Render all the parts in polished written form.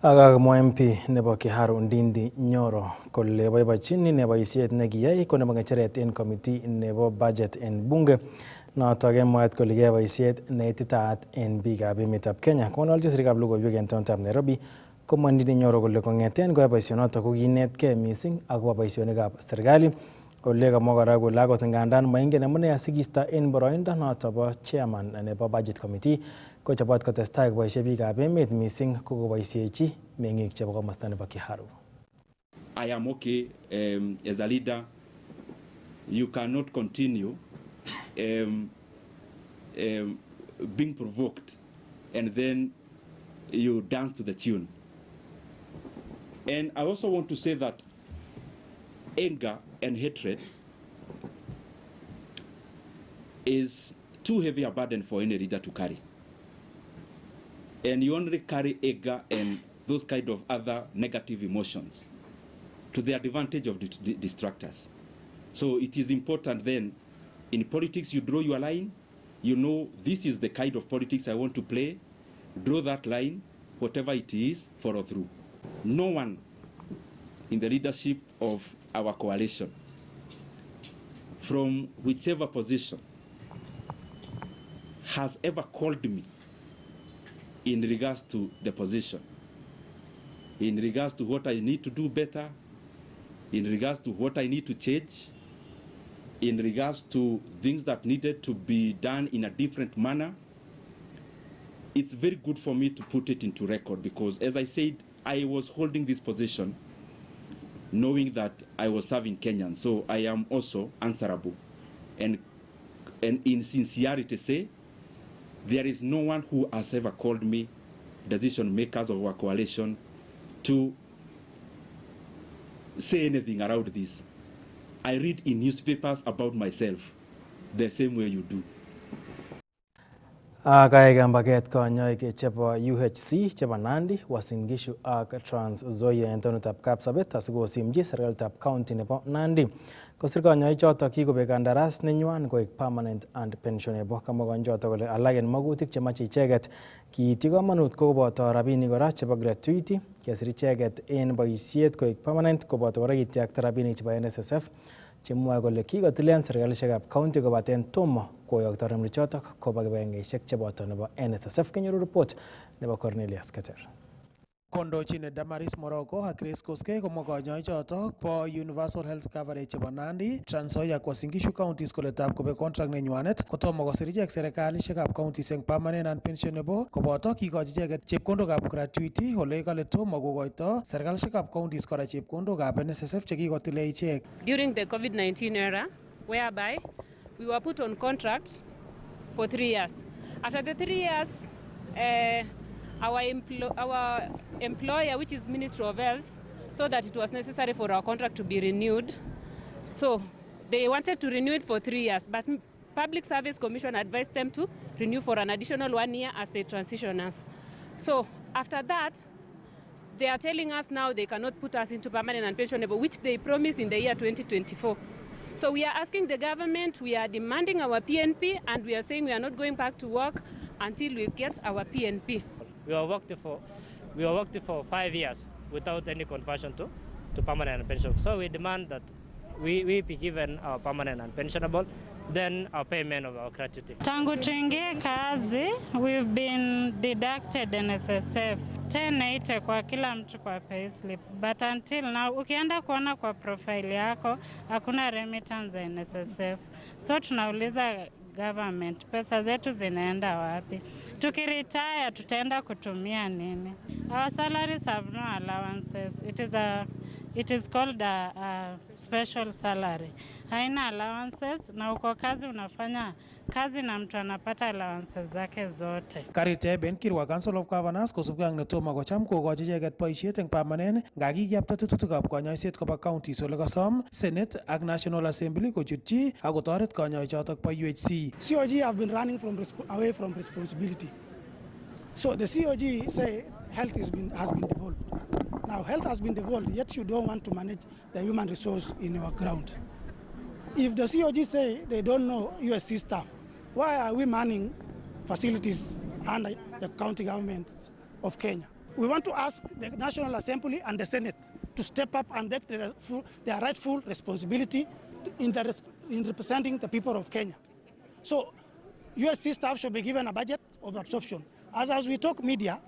Akamwa MP nebo Kiharu Ndindi Nyoro kole boiboichin ne boisiet nekiyai konebo ng'echeret en committee nebo budget en bunge notok kemwaat kole kiyai boisiet neititaat en biikab emetab Kenya. Kong'ololchi sirikab logoiwek en taonitab Nairobi komwa Ndindi Nyoro kole kong'eten koyai boisionotok ko kinetkei missing akobo boisionikab serikali. Ole kamwa kora kole akot ngandan moingen amune asikisto en boroindo notok bo chairman nebo budget committee kochobot kotestai koboisie biikab emet missing ko koboisiechi meng'ik chebo komosta nebo Kiharu. I am okay as a leader. You cannot continue being provoked and then you dance to the tune. And I also want to say that anger and hatred is too heavy a burden for any leader to carry. And you only carry anger and those kind of other negative emotions to the advantage of the distractors. So it is important then, in politics you draw your line, you know this is the kind of politics I want to play, draw that line, whatever it is, follow through. No one in the leadership of our coalition, from whichever position, has ever called me in regards to the position, in regards to what I need to do better, in regards to what I need to change, in regards to things that needed to be done in a different manner. It's very good for me to put it into record because, as I said, I was holding this position knowing that I was serving Kenyans, so I am also answerable. And in sincerity say, there is no one who has ever called me, decision makers of our coalition, to say anything around this. I read in newspapers about myself the same way you do. Kayai kambaget kanyoik chebo UHC chebo Nandi, Uasin Gishu ak Trans Nzoia en taonitab Kapsabet asikosimchi serikalitab county nebo Nandi. Kosir kanyoik chotok kikobek kandaras nenywan koek permanent and pensionable. Kamwa kanyoichotok kole alak en magutik chemache icheket kiityi komonut ko koboto rabinik kora chebo gratuity, kesir icheket en boisiet koek permanent koboto kora kityakta rabinik chebo NSSF chemwoe kole kikotilen serikalishekab county kobaten tomo koyokto rabinik chotok koba kibagengeisiek cheboto nebo NSSF. Kenyoru report nebo Cornelius Keter. Kondochin Damaris Morocco ak Grace Koskei komwa kanyoichotok bo Universal Health Coverage chebo Nandi, Trans Nzoia ak Uasin Gishu counties kole tab kobek contract nenywanet kotomo kosir ichek serikalishekab counties eng permanent and pensionable koboto kikochi icheket chepkondokab gratuity ole kale tomo kokoito serikalishekab counties kora chepkondokab NSSF chekikotile ichek. During the COVID-19 era, whereby we were put on contract for 3 years. After the 3 years, our employer, which is Ministry of Health, saw that it was necessary for our contract to be renewed. So they wanted to renew it for 3 years, but Public Service Commission advised them to renew for an additional 1 year as they transition us. So after that, they are telling us now they cannot put us into permanent and pensionable, which they promised in the year 2024. So we are asking the government, we are demanding our PNP, and we are saying we are not going back to work until we get our PNP. We were worked for 5 years without any conversion to permanent and pensionable. So we demand that we be given our permanent and pensionable, then our payment of our gratuity. Tangu tuingie kazi, we've been deducted NSSF 1080 kwa kila mtu kwa payslip, but until now ukienda kuona kwa profile yako hakuna remittance za NSSF. So tunauliza government, pesa zetu zinaenda wapi? Tukiretire tutaenda kutumia nini? Our salaries have no allowances. It is called a special salary. Haina allowances na uko kazi unafanya kazi na mtu anapata allowances zake zote. Kariteben kirwa Council of Governors kosubkei ak netomo kocham kokochi icheket boisiet eng permanent ngakikiyapta tetutikab kanyoiset koba counties ole kosom Senate ak National Assembly kochutchi ak kotoret kanyoichotok bo UHC. COG have been running away from responsibility. So the COG say health has been devolved. Now health has been devolved, yet you don't want to manage the human resource in your ground. If the COG say they don't know USC staff, why are we manning facilities under the county government of Kenya? We want to ask the National Assembly and the Senate to step up and take their rightful responsibility in representing the people of Kenya. So USC staff should be given a budget of absorption. As we talk media,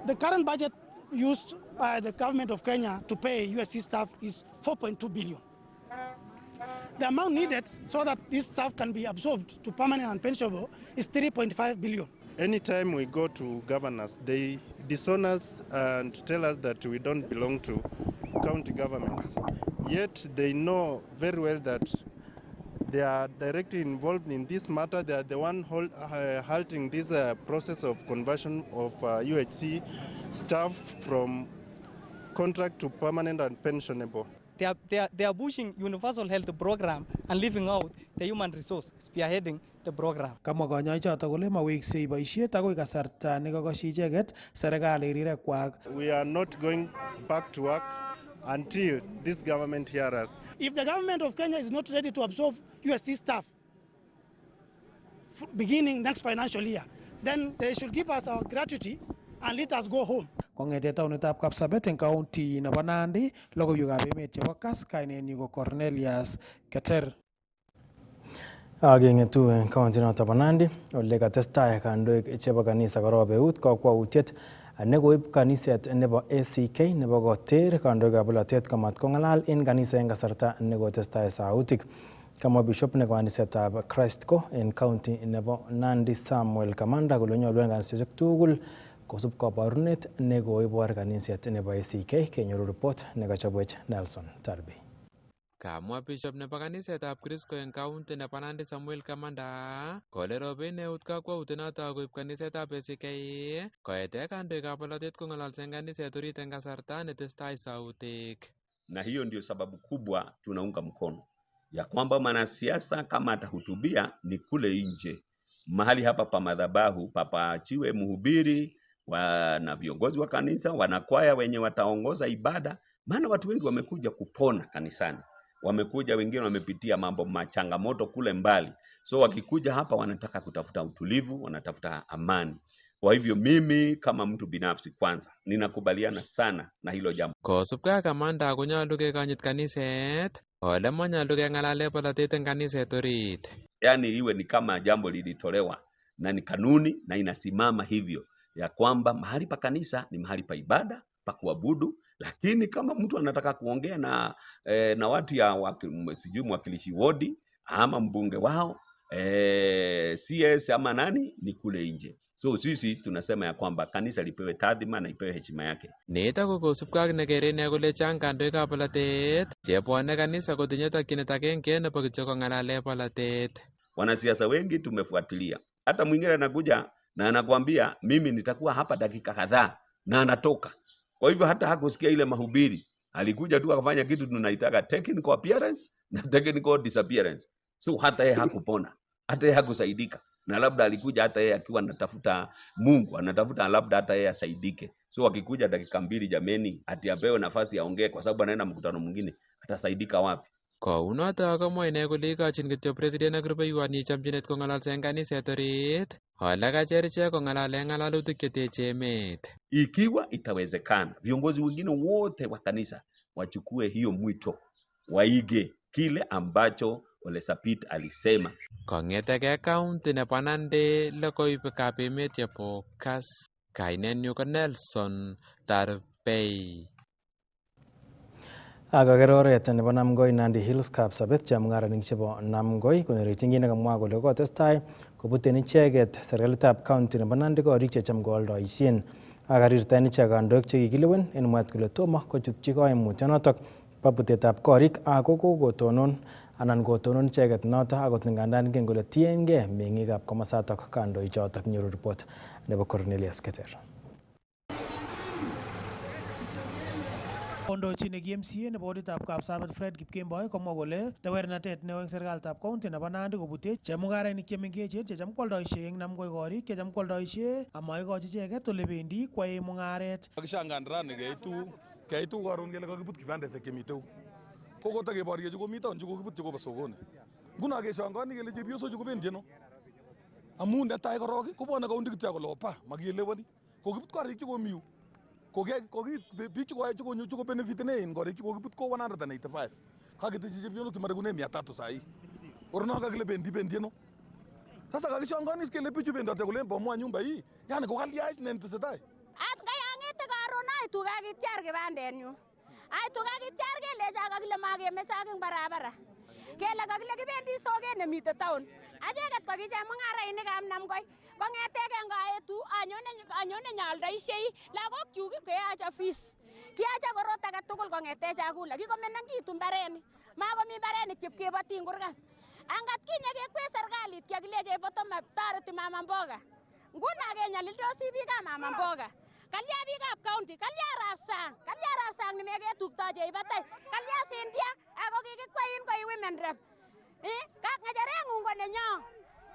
the current budget used by the government of Kenya to pay USC staff is 4.2 billion. The amount needed so that this staff can be absorbed to permanent and pensionable is 3.5 billion. Anytime we go to governors, they disown us and tell us that we don't belong to county governments. Yet they know very well that they are directly involved in this matter. They are the one halting this process of conversion of UHC staff from contract to permanent and pensionable. They are pushing universal health program and leaving out the human resource, spearheading the program. Kamwa kanyoichoto kole maweksei boisiet agoi kasarta nekakosyi icheket serikali rirekwak. We are not going back to work until this government hears us. If the government of Kenya is not ready to absorb USC staff beginning next financial year, then they should give us our gratuity and let us go home. Kong'ete taonitab Kapsabet eng county nebo Nandi, logoiwekab emet chebo Kass, kainenyu ko Cornelius Keter. Keng'etu eng county noto bo Nandi, ole katestai kandoik chebo kanisa korob eut kakwautiet nekoib kaniset nebo ACK nebo koter kandoikab bolotet komat kong'alal en kanisa eng kasarta nekotestai sautik. Kamwa bishop nebo kanisetab Christ ko en county nebo Nandi Samuel Kamanda kole nyolu en kanisosiek tugul kosub kabarunet nekoibor kaniset nebo ACK. Kenyoru report nekachobwech Nelson Tarbi. Kamwa bishop nebo kanisetab Kristo en county nebo Nandi Samuel Kamanda kole roben eut kakwautiet noto koib kanisetab ACK koete kandoikab bolotet kong'alalse en kaniset orit en kasarta netestai sautik. Na hiyo ndio sababu kubwa tunaunga mkono ya kwamba mwanasiasa kama atahutubia ni kule nje, mahali hapa pa madhabahu papaachiwe mhubiri na viongozi wa kanisa, wanakwaya wenye wataongoza ibada, maana watu wengi wamekuja kupona kanisani. Wamekuja wengine wamepitia mambo machangamoto kule mbali. So wakikuja hapa wanataka kutafuta utulivu, wanatafuta amani. Kwa hivyo mimi kama mtu binafsi kwanza ninakubaliana sana na hilo jambo. Kosubkei Kamanda konyolu kekonyit kaniset, ole manyolu keng'alale bolotet eng kaniset orit. Yaani iwe ni kama jambo lilitolewa na ni kanuni na inasimama hivyo ya kwamba mahali pa kanisa ni mahali pa ibada, pa kuabudu, lakini kama mtu anataka kuongea na watu ya sijui mwakilishi wodi ama mbunge wao CS ama nani ni kule nje. So sisi tunasema ya kwamba kanisa lipewe taadhima na ipewe heshima yake. Nito ko kosubkei ak nekere ine kole chang kandoikab bolotet chebwone kanisa kotinye tokyinet agenge nebo kityo kong'alale bolotet. Wanasiasa wengi tumefuatilia. Hata mwingine anakuja na anakuambia mimi nitakuwa hapa dakika kadhaa na anatoka. Kwa hivyo hata hakusikia ile mahubiri. Alikuja tu akafanya kitu tunaitaka technical appearance na technical disappearance. So hata yeye hakupona. Hata yeye hakusaidika. Na labda alikuja hata yeye akiwa anatafuta Mungu, anatafuta labda hata yeye asaidike. So akikuja dakika 2 jameni, ati apewe nafasi aongee kwa sababu anaenda mkutano mwingine, atasaidika wapi? Kounoto komwa ine kole ikochin kityo president ak rubeiwot chamchinet kong'alalse eng kaniset orit, ole kacher ichek kong'alale ng'alalutik cheteche emet. Ikiwa itawezekana, viongozi wengine wote wa kanisa wachukue hiyo mwito, waige kile ambacho Ole Sapit alisema. Kong'eteke county nebo Nandi logoiwekab emet chebo Kass, kainenyu ko Nelson Tarbei. Akaker oret nebo Namgoi Nandi Hills Kapsabet chemung'aranik chebo Namgoi konerekyin kit nekamwa kole kotestai kobuten icheket serikalitab county nebo Nandi korik checham koaldoisien. Akarirtaen ichek kandoik chekikilewen en mwaet kole tomo kochutyi koimutyonotok bo butetab korik ako kotonon icheket noto akot ngandan ingen kole tiengei meng'ikab komosatok kandoichotok. Nyoru report nebo Cornelius Keter. Kondochin MCA nebo woditab Kapsabet Fred Kipkemboi komwa kole tewernatet neo eng serikalitab county nebo Nandi kobute chemung'arainik chemengechen checham kwoldoisie eng Namgoi korik checham kwoldoisie amaikochi icheket ole bendi kwae mung'aret. Kakishangan rani keitu karon kele kakibut kibandesiek chemiteu. Kokotakeboriechi komito nje kokibut chekobo sokoni. Nguno keshangani kele chepyosochu kobendi ano? Amun netai korok kobwane kaundi kityo kole opa makielewani. Kokibut korik chekomi yu. biik chuko benefit in korik chukokibut ko 185 kakiteshi chepyondok chemarekune 300 sahi orno kakile bendi no. Sasa kakishanganis kele bichu bendote kule bomoa nyumba hii, yani kokaliais nen tesetai. At kayangete karon ai tu kakityar kibandenyu. Ai tu kakityar kelecha kakile makemeche ak eng barabara. Kele kakile kibendi soket nemite town. Acheket kokiche mung'arainikab Namkoi. Kong'eteke ngaetu anyone nyaaldoishei lagokchuk keyacha fees. Kiyacha korot age tugul kong'ete chakula. Kikomenengitu mbarenik. Makomi mbarenik chepkeboti eng kurgat. Angat kinye kekwe serikalit kyakile keboto toreti mama mboga. Nguno kenyalildosi biikab mama mboga. Kalya biikab county, kalya arap sang nimeketuktoche ibatai. Kalya Cynthia ako kikikwain koi women rep. Kak ng'echereng'ung ko nenyo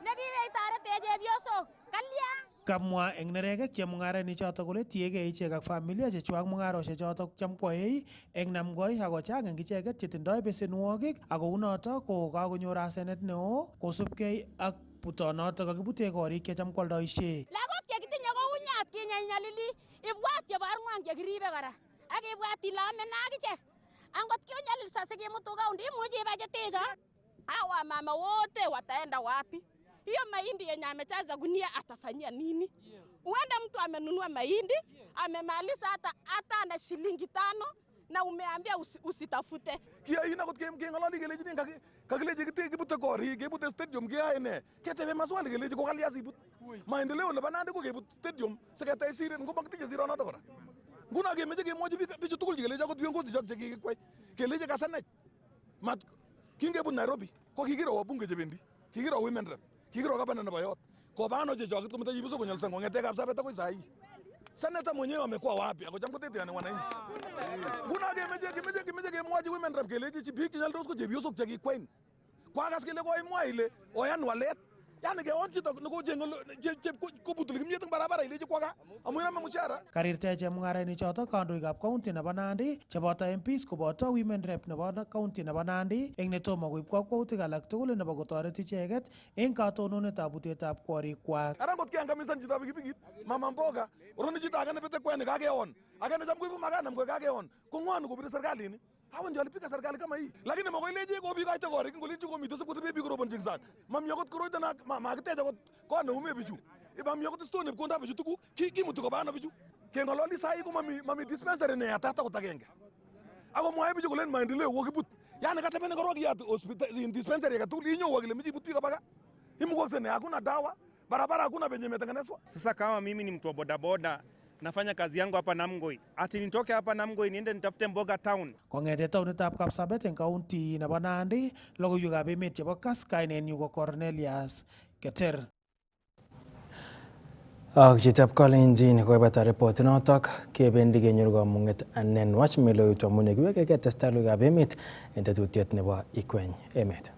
nekiwetoretech chepyosok. Kalya Kamwa eng neregek chemung'arainik chotok kole tiegei ichek ak familia chechwak mung'aroshek chotok cham kwaei eng Namkoi ako chang eng icheket chetindoi besenwogik ako unotok ko kakonyor asenet neo kosubkei ak butonotok kakibute korik checham kwaldoishe. Lagok chekitinye kounyat kinyalili ibwat chebo arng'wang chekiribe kora ak ibwat ile amene akichek. Angot kionyalilso sikimutu county imuchi ibachetecho. Hawa mama wote wataenda wapi? Hiyo mahindi yenye amechaza gunia atafanyia nini? Uende mtu amenunua mahindi, amemaliza hata na shilingi 5 na umeambia usitafute. Kia ina kot kengalali keleji nin kakileji kibute korik, kebute stadium kia ene. Ketebe maswali keleji ko kalia sibut. Maendeleo nebo Nandi ko kebut stadium seketai siret ngo bakitije siro noto kora. Nguna kemeche kemwochi bichu tugul keleji akot viongozi chok chekikikwai. Keleji kasanach. Mat kingebut Nairobi ko kikiro wabunge chebendi. Kikiro women rep. Kikiro gavana nebo yot. Kwa bano chechok kumeta jibuso konyalisa ngongete Kapsabet akoi saa hii. Seneta mwenyewe amekuwa wapi? Ako cham koteteani wananchi. Nguna kemeche kemwochi women rep keleji biik chenyaldos ko chepyosok chekikwen. Kwakas kele koimwa ile oyan walet. Yani keon chito kobutuli kimnyet eng barabara ileji kwaga amu iname mshahara. Karirte chemung'arainik chotok kandoikab county nebo Nandi cheboto MPs koboto women rep nebo county nebo Nandi eng netomo koib kakwautik alak tugul nebo kotoret icheket eng katononetab butetab korikwak. Ara ngot kiangamisan chito pikipikit mama mboga oroni chito age nebete kwenik kakeon age necham koibu makanam ko kakeon ko ngwanu kobire serikalit. Hawa ndio walipika serikali kama hii. Lakini makoileje ko biik aite korik ngolinchi komite sikutebe biik korobon jingsak. Mamyokot koroita na makiteja ko neume bichu. Mamyokot stone konda bichu tuku kimutu ko bana bichu. Kengololi sai ko mami dispensary ne atata kotagenge. Ako mwae bichu kolen maendeleo wokibut. Yani katebene korok ya hospital dispensary ka tukuli inyo wakile miji but pika baka. Himukokse ne hakuna dawa, barabara hakuna penye imetengenezwa. Sasa kama mimi ni mtu wa bodaboda nafanya kazi yangu hapa Namkoi. Ati nitoke hapa Namkoi niende nitafute mboga town. Kong'ete taonitab Kapsabet eng county nebo Nandi, logoiwekab emet chebo Kass, kainenyu ko Cornelius Keter. Ak chitab Kalenjin koibata report notok kebendi kenyoru kamung'et nenwach meloitu amu nekiweke ketestai logoiwekab emet eng tetutiet nebo Ikweny Emet.